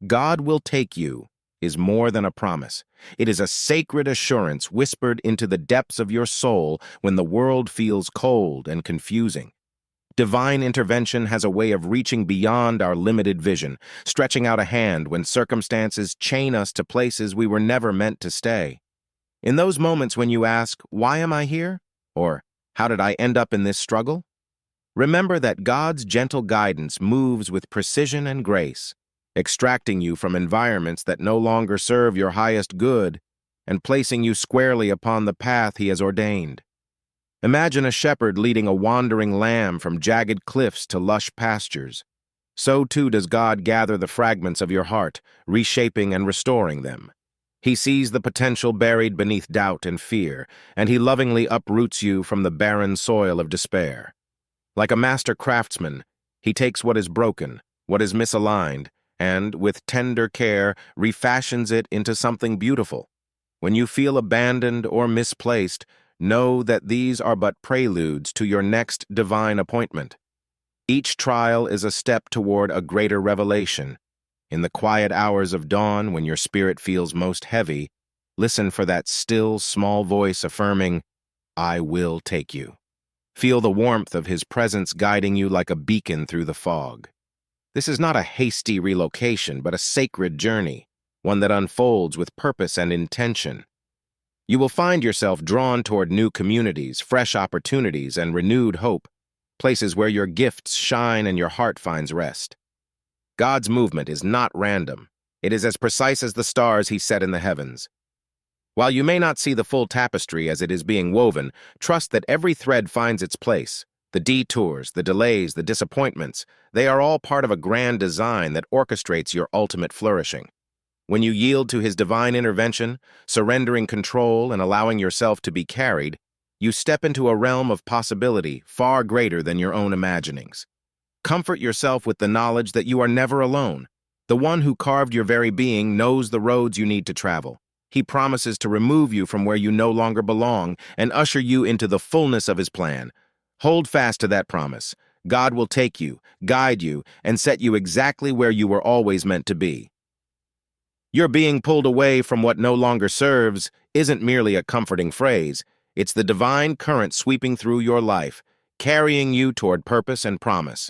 God will take you is more than a promise. It is a sacred assurance whispered into the depths of your soul when the world feels cold and confusing. Divine intervention has a way of reaching beyond our limited vision, stretching out a hand when circumstances chain us to places we were never meant to stay. In those moments when you ask, "Why am I here?" or "How did I end up in this struggle?" remember that God's gentle guidance moves with precision and grace, extracting you from environments that no longer serve your highest good and placing you squarely upon the path He has ordained. Imagine a shepherd leading a wandering lamb from jagged cliffs to lush pastures. So too does God gather the fragments of your heart, reshaping and restoring them. He sees the potential buried beneath doubt and fear, and He lovingly uproots you from the barren soil of despair. Like a master craftsman, He takes what is broken, what is misaligned, and, with tender care, refashions it into something beautiful. When you feel abandoned or misplaced, know that these are but preludes to your next divine appointment. Each trial is a step toward a greater revelation. In the quiet hours of dawn, when your spirit feels most heavy, listen for that still, small voice affirming, "I will take you." Feel the warmth of His presence guiding you like a beacon through the fog. This is not a hasty relocation, but a sacred journey, one that unfolds with purpose and intention. You will find yourself drawn toward new communities, fresh opportunities, and renewed hope, places where your gifts shine and your heart finds rest. God's movement is not random. It is as precise as the stars He set in the heavens. While you may not see the full tapestry as it is being woven, trust that every thread finds its place. The detours, the delays, the disappointments, they are all part of a grand design that orchestrates your ultimate flourishing. When you yield to His divine intervention, surrendering control and allowing yourself to be carried, you step into a realm of possibility far greater than your own imaginings. Comfort yourself with the knowledge that you are never alone. The one who carved your very being knows the roads you need to travel. He promises to remove you from where you no longer belong and usher you into the fullness of His plan. Hold fast to that promise. God will take you, guide you, and set you exactly where you were always meant to be. Your being pulled away from what no longer serves isn't merely a comforting phrase. It's the divine current sweeping through your life, carrying you toward purpose and promise.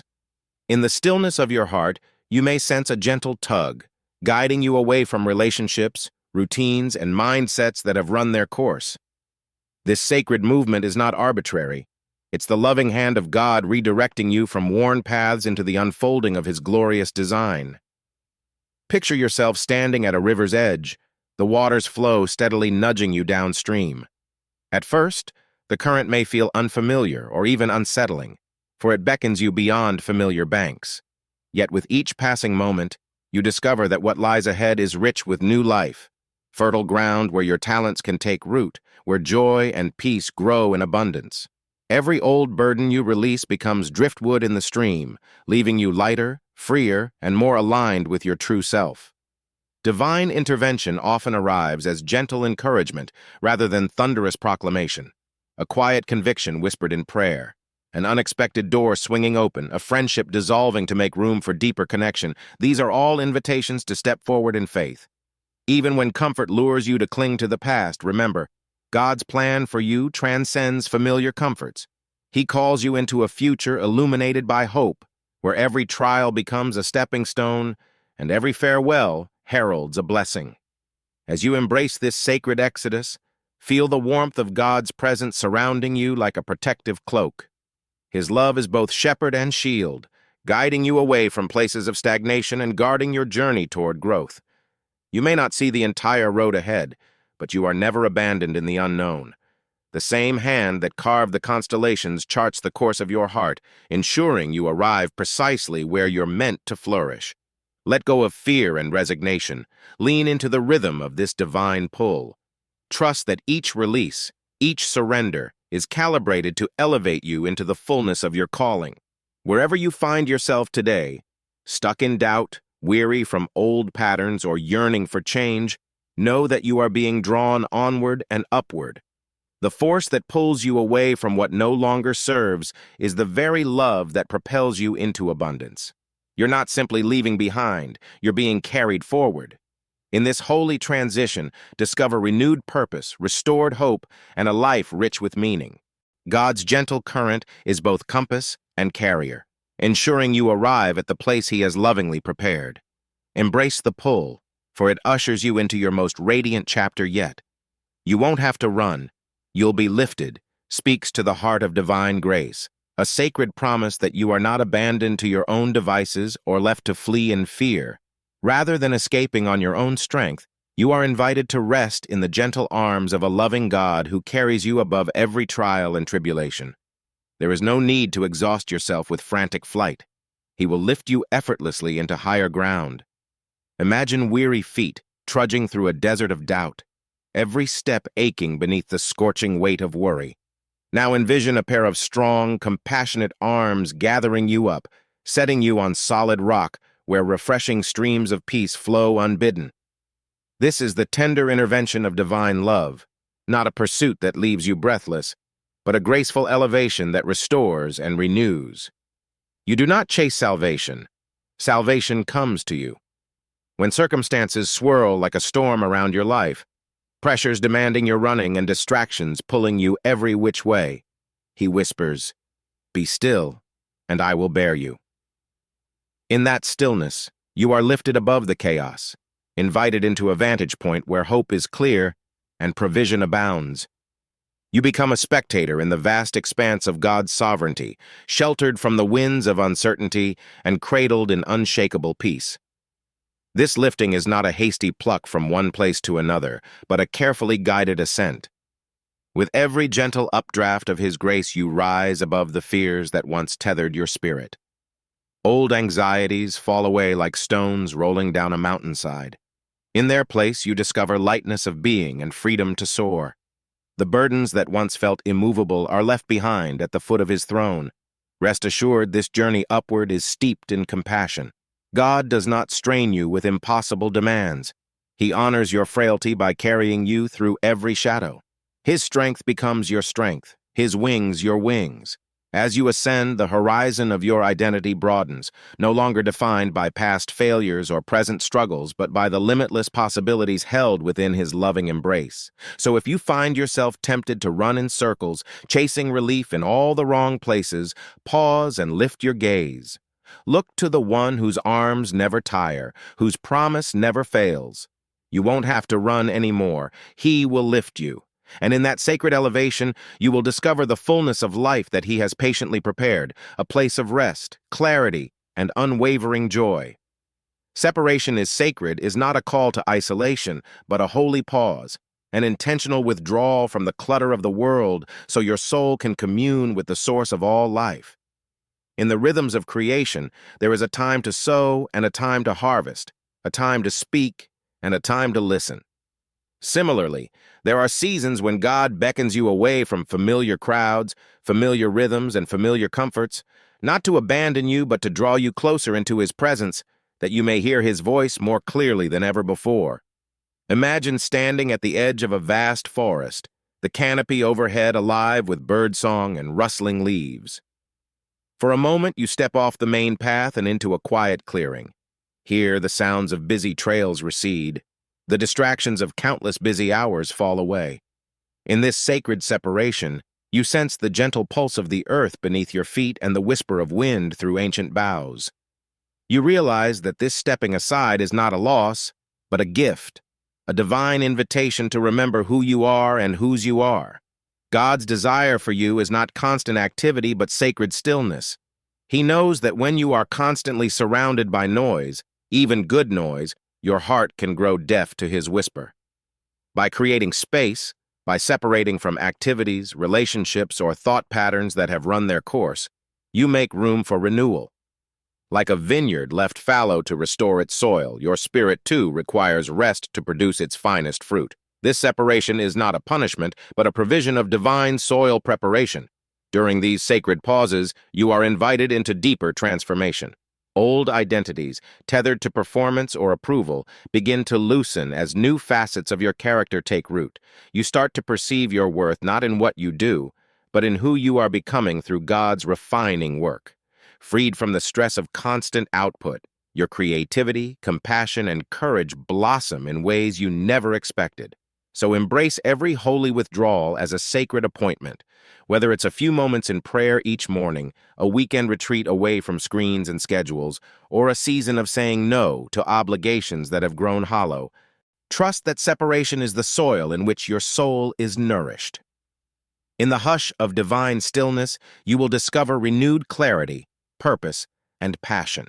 In the stillness of your heart, you may sense a gentle tug, guiding you away from relationships, routines, and mindsets that have run their course. This sacred movement is not arbitrary. It's the loving hand of God redirecting you from worn paths into the unfolding of His glorious design. Picture yourself standing at a river's edge, the water's flow steadily nudging you downstream. At first, the current may feel unfamiliar or even unsettling, for it beckons you beyond familiar banks. Yet with each passing moment, you discover that what lies ahead is rich with new life, fertile ground where your talents can take root, where joy and peace grow in abundance. Every old burden you release becomes driftwood in the stream, leaving you lighter, freer, and more aligned with your true self. Divine intervention often arrives as gentle encouragement rather than thunderous proclamation, a quiet conviction whispered in prayer, an unexpected door swinging open, a friendship dissolving to make room for deeper connection. These are all invitations to step forward in faith. Even when comfort lures you to cling to the past, remember, God's plan for you transcends familiar comforts. He calls you into a future illuminated by hope, where every trial becomes a stepping stone and every farewell heralds a blessing. As you embrace this sacred exodus, feel the warmth of God's presence surrounding you like a protective cloak. His love is both shepherd and shield, guiding you away from places of stagnation and guarding your journey toward growth. You may not see the entire road ahead, but you are never abandoned in the unknown. The same hand that carved the constellations charts the course of your heart, ensuring you arrive precisely where you're meant to flourish. Let go of fear and resignation. Lean into the rhythm of this divine pull. Trust that each release, each surrender, is calibrated to elevate you into the fullness of your calling. Wherever you find yourself today, stuck in doubt, weary from old patterns, or yearning for change, know that you are being drawn onward and upward. The force that pulls you away from what no longer serves is the very love that propels you into abundance. You're not simply leaving behind, you're being carried forward. In this holy transition, discover renewed purpose, restored hope, and a life rich with meaning. God's gentle current is both compass and carrier, ensuring you arrive at the place He has lovingly prepared. Embrace the pull, for it ushers you into your most radiant chapter yet. You won't have to run. You'll be lifted, speaks to the heart of divine grace, a sacred promise that you are not abandoned to your own devices or left to flee in fear. Rather than escaping on your own strength, you are invited to rest in the gentle arms of a loving God who carries you above every trial and tribulation. There is no need to exhaust yourself with frantic flight. He will lift you effortlessly into higher ground. Imagine weary feet trudging through a desert of doubt, every step aching beneath the scorching weight of worry. Now envision a pair of strong, compassionate arms gathering you up, setting you on solid rock where refreshing streams of peace flow unbidden. This is the tender intervention of divine love, not a pursuit that leaves you breathless, but a graceful elevation that restores and renews. You do not chase salvation. Salvation comes to you. When circumstances swirl like a storm around your life, pressures demanding your running and distractions pulling you every which way, He whispers, "Be still, and I will bear you." In that stillness, you are lifted above the chaos, invited into a vantage point where hope is clear and provision abounds. You become a spectator in the vast expanse of God's sovereignty, sheltered from the winds of uncertainty and cradled in unshakable peace. This lifting is not a hasty pluck from one place to another, but a carefully guided ascent. With every gentle updraft of His grace, you rise above the fears that once tethered your spirit. Old anxieties fall away like stones rolling down a mountainside. In their place, you discover lightness of being and freedom to soar. The burdens that once felt immovable are left behind at the foot of His throne. Rest assured, this journey upward is steeped in compassion. God does not strain you with impossible demands. He honors your frailty by carrying you through every shadow. His strength becomes your strength, His wings your wings. As you ascend, the horizon of your identity broadens, no longer defined by past failures or present struggles, but by the limitless possibilities held within His loving embrace. So if you find yourself tempted to run in circles, chasing relief in all the wrong places, pause and lift your gaze. Look to the one whose arms never tire, whose promise never fails. You won't have to run anymore. He will lift you. And in that sacred elevation, you will discover the fullness of life that He has patiently prepared, a place of rest, clarity, and unwavering joy. Separation is sacred is not a call to isolation, but a holy pause, an intentional withdrawal from the clutter of the world so your soul can commune with the source of all life. In the rhythms of creation, there is a time to sow and a time to harvest, a time to speak and a time to listen. Similarly, there are seasons when God beckons you away from familiar crowds, familiar rhythms, and familiar comforts, not to abandon you but to draw you closer into His presence, that you may hear His voice more clearly than ever before. Imagine standing at the edge of a vast forest, the canopy overhead alive with birdsong and rustling leaves. For a moment, you step off the main path and into a quiet clearing. Here, the sounds of busy trails recede. The distractions of countless busy hours fall away. In this sacred separation, you sense the gentle pulse of the earth beneath your feet and the whisper of wind through ancient boughs. You realize that this stepping aside is not a loss, but a gift, a divine invitation to remember who you are and whose you are. God's desire for you is not constant activity but sacred stillness. He knows that when you are constantly surrounded by noise, even good noise, your heart can grow deaf to His whisper. By creating space, by separating from activities, relationships, or thought patterns that have run their course, you make room for renewal. Like a vineyard left fallow to restore its soil, your spirit too requires rest to produce its finest fruit. This separation is not a punishment, but a provision of divine soil preparation. During these sacred pauses, you are invited into deeper transformation. Old identities, tethered to performance or approval, begin to loosen as new facets of your character take root. You start to perceive your worth not in what you do, but in who you are becoming through God's refining work. Freed from the stress of constant output, your creativity, compassion, and courage blossom in ways you never expected. So embrace every holy withdrawal as a sacred appointment, whether it's a few moments in prayer each morning, a weekend retreat away from screens and schedules, or a season of saying no to obligations that have grown hollow. Trust that separation is the soil in which your soul is nourished. In the hush of divine stillness, you will discover renewed clarity, purpose, and passion.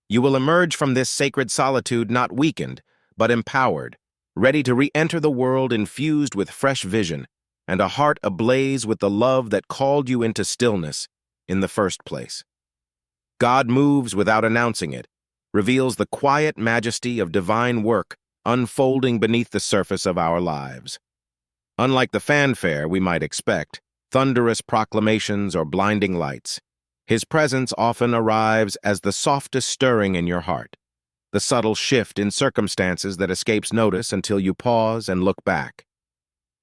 You will emerge from this sacred solitude not weakened, but empowered, ready to re-enter the world infused with fresh vision and a heart ablaze with the love that called you into stillness in the first place. God moves without announcing it, reveals the quiet majesty of divine work unfolding beneath the surface of our lives. Unlike the fanfare we might expect, thunderous proclamations or blinding lights, His presence often arrives as the softest stirring in your heart, the subtle shift in circumstances that escapes notice until you pause and look back.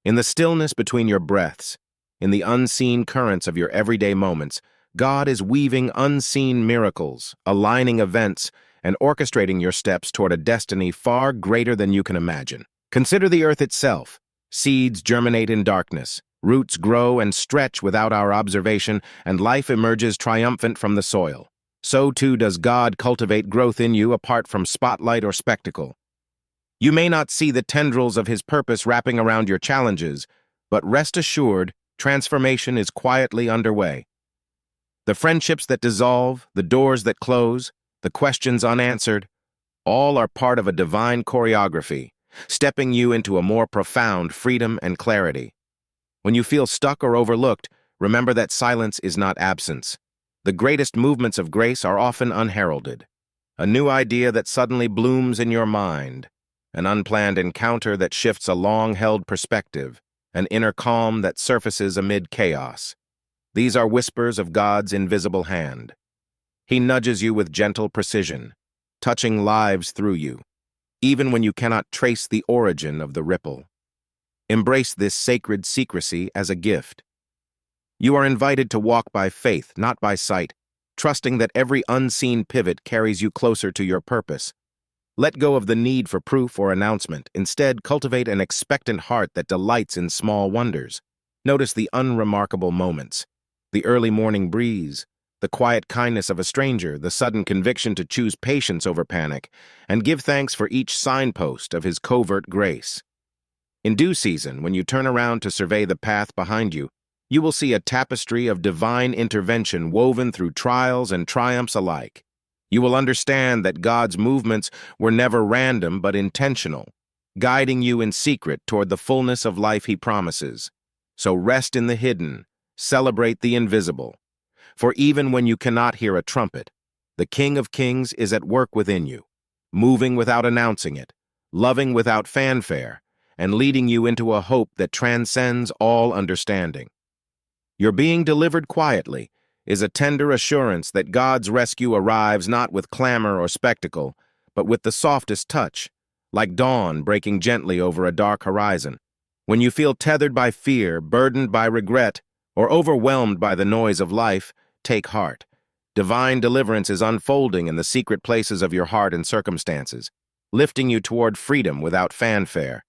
In the stillness between your breaths, in the unseen currents of your everyday moments, God is weaving unseen miracles, aligning events, and orchestrating your steps toward a destiny far greater than you can imagine. Consider the earth itself. Seeds germinate in darkness, roots grow and stretch without our observation, and life emerges triumphant from the soil. So too does God cultivate growth in you apart from spotlight or spectacle. You may not see the tendrils of His purpose wrapping around your challenges, but rest assured, transformation is quietly underway. The friendships that dissolve, the doors that close, the questions unanswered, all are part of a divine choreography, stepping you into a more profound freedom and clarity. When you feel stuck or overlooked, remember that silence is not absence. The greatest movements of grace are often unheralded. A new idea that suddenly blooms in your mind, an unplanned encounter that shifts a long-held perspective, an inner calm that surfaces amid chaos. These are whispers of God's invisible hand. He nudges you with gentle precision, touching lives through you, even when you cannot trace the origin of the ripple. Embrace this sacred secrecy as a gift. You are invited to walk by faith, not by sight, trusting that every unseen pivot carries you closer to your purpose. Let go of the need for proof or announcement. Instead, cultivate an expectant heart that delights in small wonders. Notice the unremarkable moments, the early morning breeze, the quiet kindness of a stranger, the sudden conviction to choose patience over panic, and give thanks for each signpost of His covert grace. In due season, when you turn around to survey the path behind you, you will see a tapestry of divine intervention woven through trials and triumphs alike. You will understand that God's movements were never random but intentional, guiding you in secret toward the fullness of life He promises. So rest in the hidden, celebrate the invisible. For even when you cannot hear a trumpet, the King of Kings is at work within you, moving without announcing it, loving without fanfare, and leading you into a hope that transcends all understanding. Your being delivered quietly is a tender assurance that God's rescue arrives not with clamor or spectacle, but with the softest touch, like dawn breaking gently over a dark horizon. When you feel tethered by fear, burdened by regret, or overwhelmed by the noise of life, take heart. Divine deliverance is unfolding in the secret places of your heart and circumstances, lifting you toward freedom without fanfare.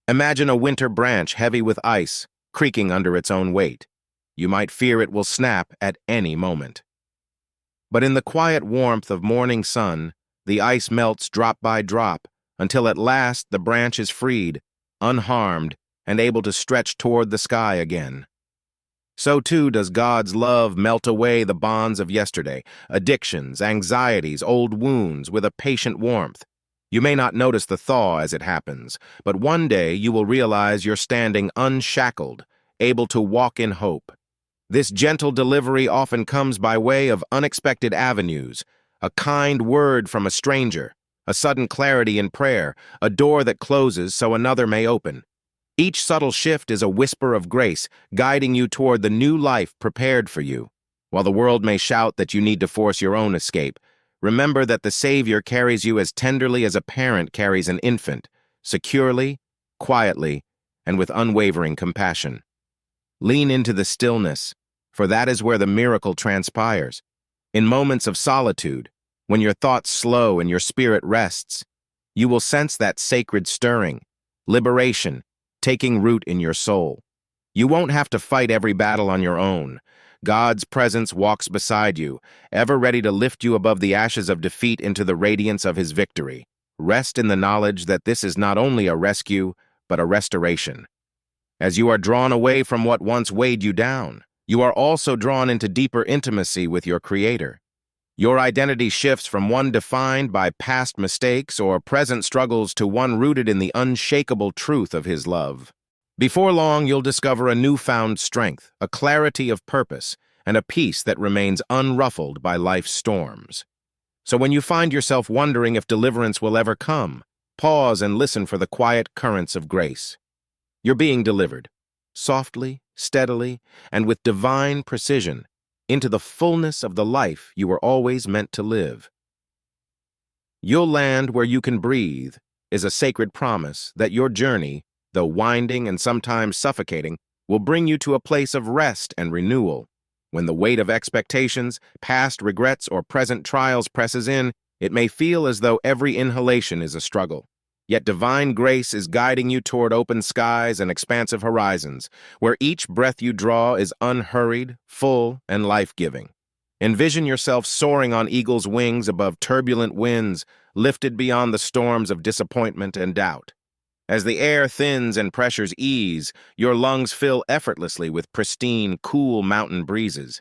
Imagine a winter branch heavy with ice, creaking under its own weight. You might fear it will snap at any moment. But in the quiet warmth of morning sun, the ice melts drop by drop, until at last the branch is freed, unharmed, and able to stretch toward the sky again. So too does God's love melt away the bonds of yesterday, addictions, anxieties, old wounds, with a patient warmth. You may not notice the thaw as it happens, but one day you will realize you're standing unshackled, able to walk in hope. This gentle delivery often comes by way of unexpected avenues, a kind word from a stranger, a sudden clarity in prayer, a door that closes so another may open. Each subtle shift is a whisper of grace, guiding you toward the new life prepared for you. While the world may shout that you need to force your own escape, remember that the Savior carries you as tenderly as a parent carries an infant, securely, quietly, and with unwavering compassion. Lean into the stillness, for that is where the miracle transpires. In moments of solitude, when your thoughts slow and your spirit rests, you will sense that sacred stirring, liberation, taking root in your soul. You won't have to fight every battle on your own. God's presence walks beside you, ever ready to lift you above the ashes of defeat into the radiance of his victory. Rest in the knowledge that this is not only a rescue, but a restoration. As you are drawn away from what once weighed you down, you are also drawn into deeper intimacy with your Creator. Your identity shifts from one defined by past mistakes or present struggles to one rooted in the unshakable truth of his love. Before long, you'll discover a newfound strength, a clarity of purpose, and a peace that remains unruffled by life's storms. So when you find yourself wondering if deliverance will ever come, pause and listen for the quiet currents of grace. You're being delivered, softly, steadily, and with divine precision, into the fullness of the life you were always meant to live. "You'll land where you can breathe" is a sacred promise that your journey, though winding and sometimes suffocating, will bring you to a place of rest and renewal. When the weight of expectations, past regrets, or present trials presses in, it may feel as though every inhalation is a struggle. Yet divine grace is guiding you toward open skies and expansive horizons, where each breath you draw is unhurried, full, and life-giving. Envision yourself soaring on eagle's wings above turbulent winds, lifted beyond the storms of disappointment and doubt. As the air thins and pressures ease, your lungs fill effortlessly with pristine, cool mountain breezes.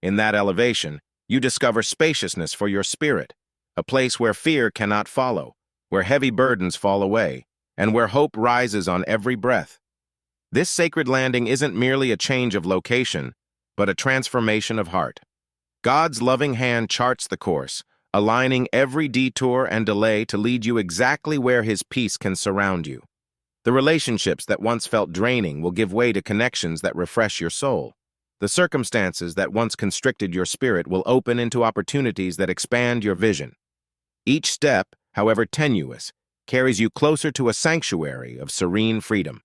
In that elevation, you discover spaciousness for your spirit, a place where fear cannot follow, where heavy burdens fall away, and where hope rises on every breath. This sacred landing isn't merely a change of location, but a transformation of heart. God's loving hand charts the course, aligning every detour and delay to lead you exactly where his peace can surround you. The relationships that once felt draining will give way to connections that refresh your soul. The circumstances that once constricted your spirit will open into opportunities that expand your vision. Each step, however tenuous, carries you closer to a sanctuary of serene freedom.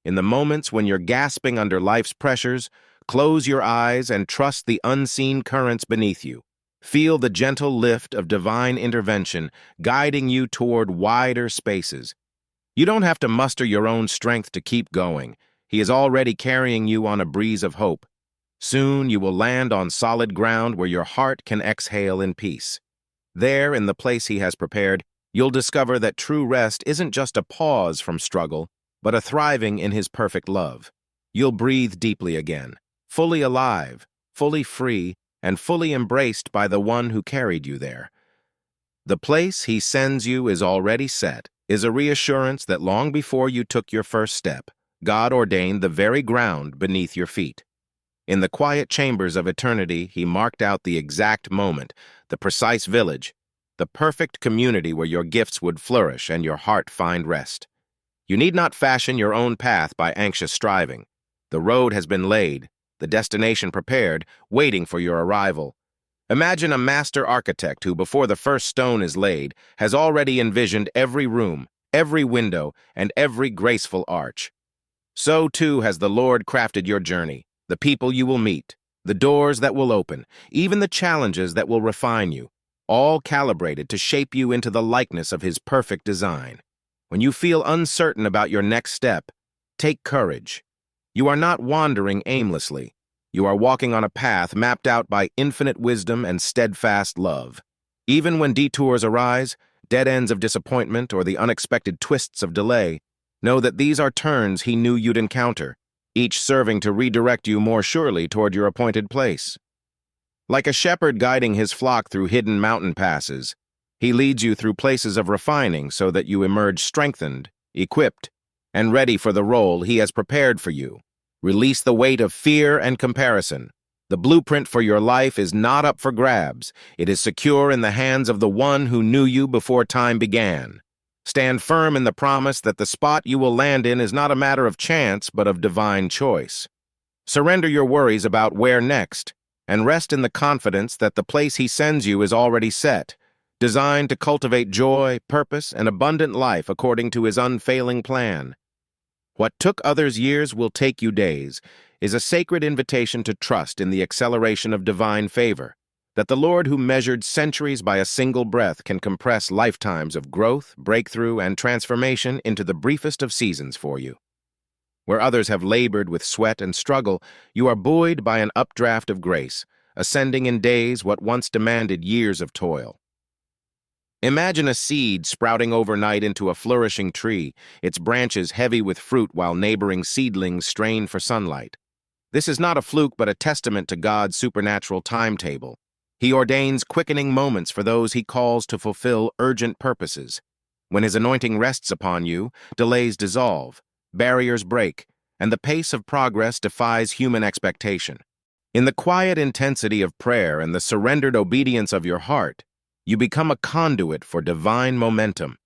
In the moments when you're gasping under life's pressures, close your eyes and trust the unseen currents beneath you. Feel the gentle lift of divine intervention guiding you toward wider spaces. You don't have to muster your own strength to keep going. He is already carrying you on a breeze of hope. Soon you will land on solid ground where your heart can exhale in peace. There, in the place he has prepared, you'll discover that true rest isn't just a pause from struggle, but a thriving in his perfect love. You'll breathe deeply again, fully alive, fully free, and fully embraced by the one who carried you there. The place he sends you is already set, is a reassurance that long before you took your first step, God ordained the very ground beneath your feet. In the quiet chambers of eternity, he marked out the exact moment, the precise village, the perfect community where your gifts would flourish and your heart find rest. You need not fashion your own path by anxious striving. The road has been laid, the destination prepared, waiting for your arrival. Imagine a master architect who, before the first stone is laid, has already envisioned every room, every window, and every graceful arch. So, too, has the Lord crafted your journey, the people you will meet, the doors that will open, even the challenges that will refine you, all calibrated to shape you into the likeness of his perfect design. When you feel uncertain about your next step, take courage. You are not wandering aimlessly. You are walking on a path mapped out by infinite wisdom and steadfast love. Even when detours arise, dead ends of disappointment, or the unexpected twists of delay, know that these are turns he knew you'd encounter, each serving to redirect you more surely toward your appointed place. Like a shepherd guiding his flock through hidden mountain passes, he leads you through places of refining so that you emerge strengthened, equipped, and ready for the role he has prepared for you. Release the weight of fear and comparison. The blueprint for your life is not up for grabs. It is secure in the hands of the one who knew you before time began. Stand firm in the promise that the spot you will land in is not a matter of chance, but of divine choice. Surrender your worries about where next, and rest in the confidence that the place he sends you is already set, designed to cultivate joy, purpose, and abundant life according to his unfailing plan. What took others years will take you days is a sacred invitation to trust in the acceleration of divine favor. that the Lord who measured centuries by a single breath can compress lifetimes of growth, breakthrough, and transformation into the briefest of seasons for you. Where others have labored with sweat and struggle, you are buoyed by an updraft of grace, ascending in days what once demanded years of toil. Imagine a seed sprouting overnight into a flourishing tree, its branches heavy with fruit while neighboring seedlings strain for sunlight. This is not a fluke but a testament to God's supernatural timetable. He ordains quickening moments for those he calls to fulfill urgent purposes. When his anointing rests upon you, delays dissolve, barriers break, and the pace of progress defies human expectation. In the quiet intensity of prayer and the surrendered obedience of your heart, you become a conduit for divine momentum.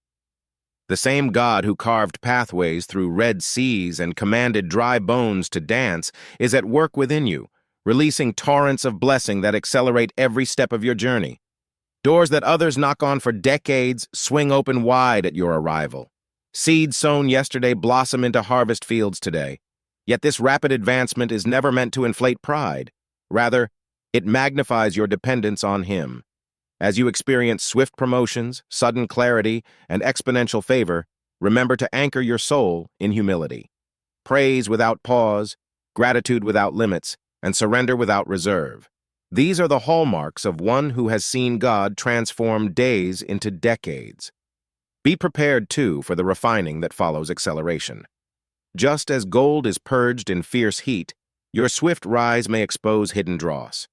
The same God who carved pathways through red seas and commanded dry bones to dance is at work within you, releasing torrents of blessing that accelerate every step of your journey. Doors that others knock on for decades swing open wide at your arrival. Seeds sown yesterday blossom into harvest fields today. Yet this rapid advancement is never meant to inflate pride. Rather, it magnifies your dependence on Him. As you experience swift promotions, sudden clarity, and exponential favor, remember to anchor your soul in humility. Praise without pause, gratitude without limits, and surrender without reserve. These are the hallmarks of one who has seen God transform days into decades. Be prepared, too, for the refining that follows acceleration. Just as gold is purged in fierce heat, your swift rise may expose hidden dross.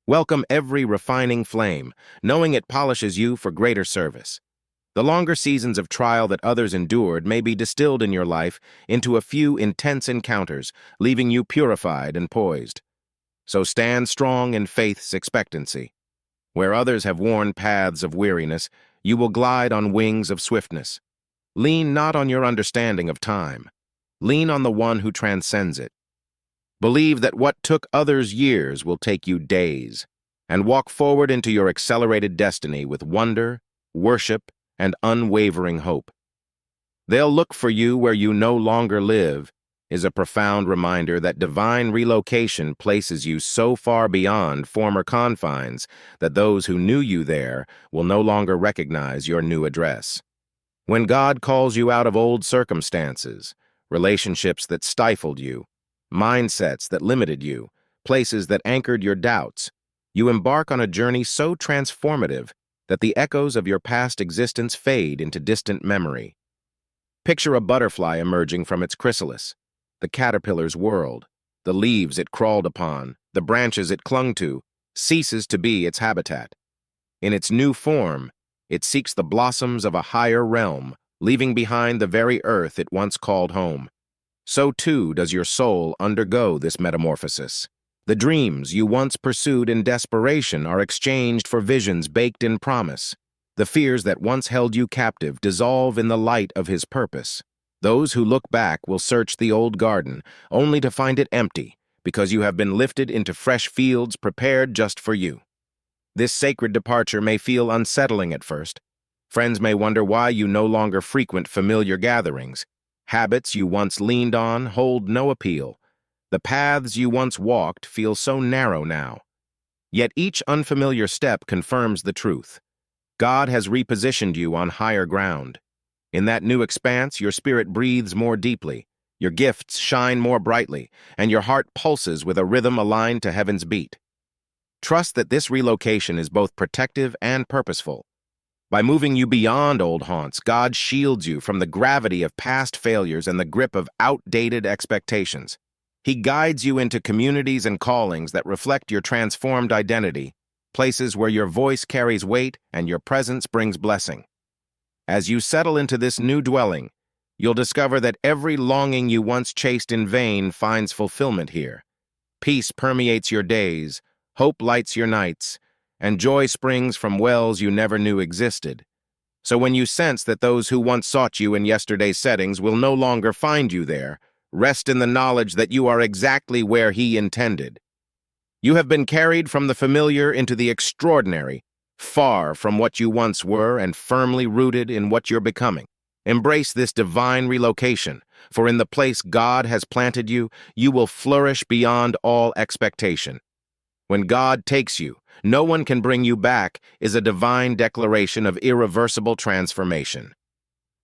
Welcome every refining flame, knowing it polishes you for greater service. The longer seasons of trial that others endured may be distilled in your life into a few intense encounters, leaving you purified and poised. So stand strong in faith's expectancy. Where others have worn paths of weariness, you will glide on wings of swiftness. Lean not on your understanding of time. Lean on the one who transcends it. Believe that what took others years will take you days, and walk forward into your accelerated destiny with wonder, worship, and unwavering hope. They'll look for you where you no longer live is a profound reminder that divine relocation places you so far beyond former confines that those who knew you there will no longer recognize your new address. When God calls you out of old circumstances, relationships that stifled you, mindsets that limited you, places that anchored your doubts, you embark on a journey so transformative that the echoes of your past existence fade into distant memory. Picture a butterfly emerging from its chrysalis, the caterpillar's world, the leaves it crawled upon, the branches it clung to, ceases to be its habitat. In its new form, it seeks the blossoms of a higher realm, leaving behind the very earth it once called home. So too does your soul undergo this metamorphosis. The dreams you once pursued in desperation are exchanged for visions baked in promise. The fears that once held you captive dissolve in the light of His purpose. Those who look back will search the old garden, only to find it empty, because you have been lifted into fresh fields prepared just for you. This sacred departure may feel unsettling at first. Friends may wonder why you no longer frequent familiar gatherings. Habits you once leaned on hold no appeal. The paths you once walked feel so narrow now. Yet each unfamiliar step confirms the truth. God has repositioned you on higher ground. In that new expanse, your spirit breathes more deeply, your gifts shine more brightly, and your heart pulses with a rhythm aligned to heaven's beat. Trust that this relocation is both protective and purposeful. By moving you beyond old haunts, God shields you from the gravity of past failures and the grip of outdated expectations. He guides you into communities and callings that reflect your transformed identity, places where your voice carries weight and your presence brings blessing. As you settle into this new dwelling, you'll discover that every longing you once chased in vain finds fulfillment here. Peace permeates your days, hope lights your nights, and joy springs from wells you never knew existed. So when you sense that those who once sought you in yesterday's settings will no longer find you there, rest in the knowledge that you are exactly where He intended. You have been carried from the familiar into the extraordinary, far from what you once were and firmly rooted in what you're becoming. Embrace this divine relocation, for in the place God has planted you, you will flourish beyond all expectation. When God takes you, no one can bring you back is a divine declaration of irreversible transformation.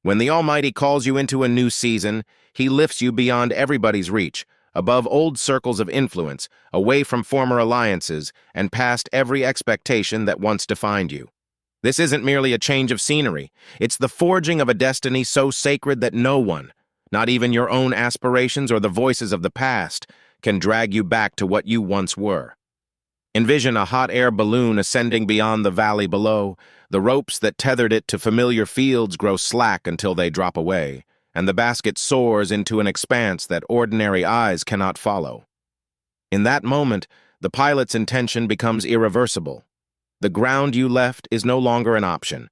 When the Almighty calls you into a new season, He lifts you beyond everybody's reach, above old circles of influence, away from former alliances, and past every expectation that once defined you. This isn't merely a change of scenery. It's the forging of a destiny so sacred that no one, not even your own aspirations or the voices of the past, can drag you back to what you once were. Envision a hot air balloon ascending beyond the valley below. The ropes that tethered it to familiar fields grow slack until they drop away, and the basket soars into an expanse that ordinary eyes cannot follow. In that moment, the pilot's intention becomes irreversible. The ground you left is no longer an option.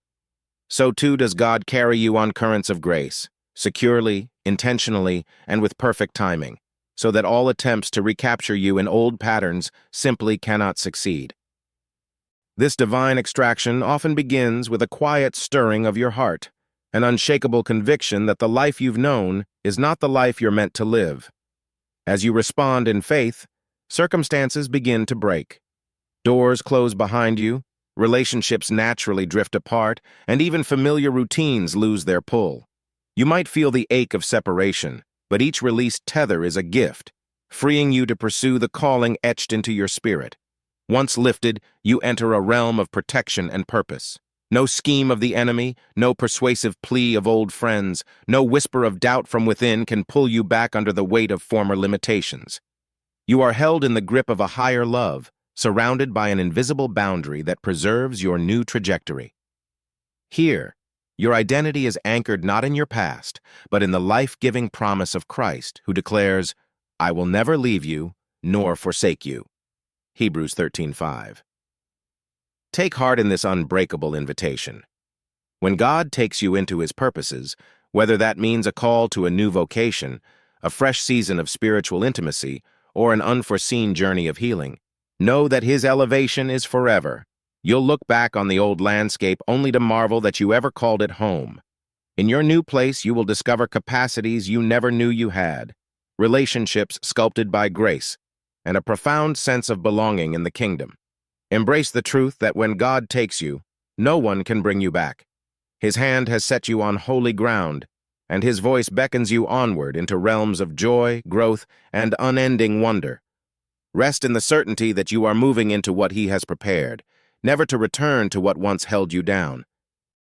So too does God carry you on currents of grace, securely, intentionally, and with perfect timing, so that all attempts to recapture you in old patterns simply cannot succeed. This divine extraction often begins with a quiet stirring of your heart, an unshakable conviction that the life you've known is not the life you're meant to live. As you respond in faith, circumstances begin to break. Doors close behind you, relationships naturally drift apart, and even familiar routines lose their pull. You might feel the ache of separation, but each released tether is a gift, freeing you to pursue the calling etched into your spirit. Once lifted, you enter a realm of protection and purpose. No scheme of the enemy, no persuasive plea of old friends, no whisper of doubt from within can pull you back under the weight of former limitations. You are held in the grip of a higher love, surrounded by an invisible boundary that preserves your new trajectory. Here, your identity is anchored not in your past, but in the life-giving promise of Christ, who declares, "I will never leave you, nor forsake you." Hebrews 13:5. Take heart in this unbreakable invitation. When God takes you into His purposes, whether that means a call to a new vocation, a fresh season of spiritual intimacy, or an unforeseen journey of healing, know that His elevation is forever. You'll look back on the old landscape only to marvel that you ever called it home. In your new place, you will discover capacities you never knew you had, relationships sculpted by grace, and a profound sense of belonging in the kingdom. Embrace the truth that when God takes you, no one can bring you back. His hand has set you on holy ground, and His voice beckons you onward into realms of joy, growth, and unending wonder. Rest in the certainty that you are moving into what He has prepared, never to return to what once held you down.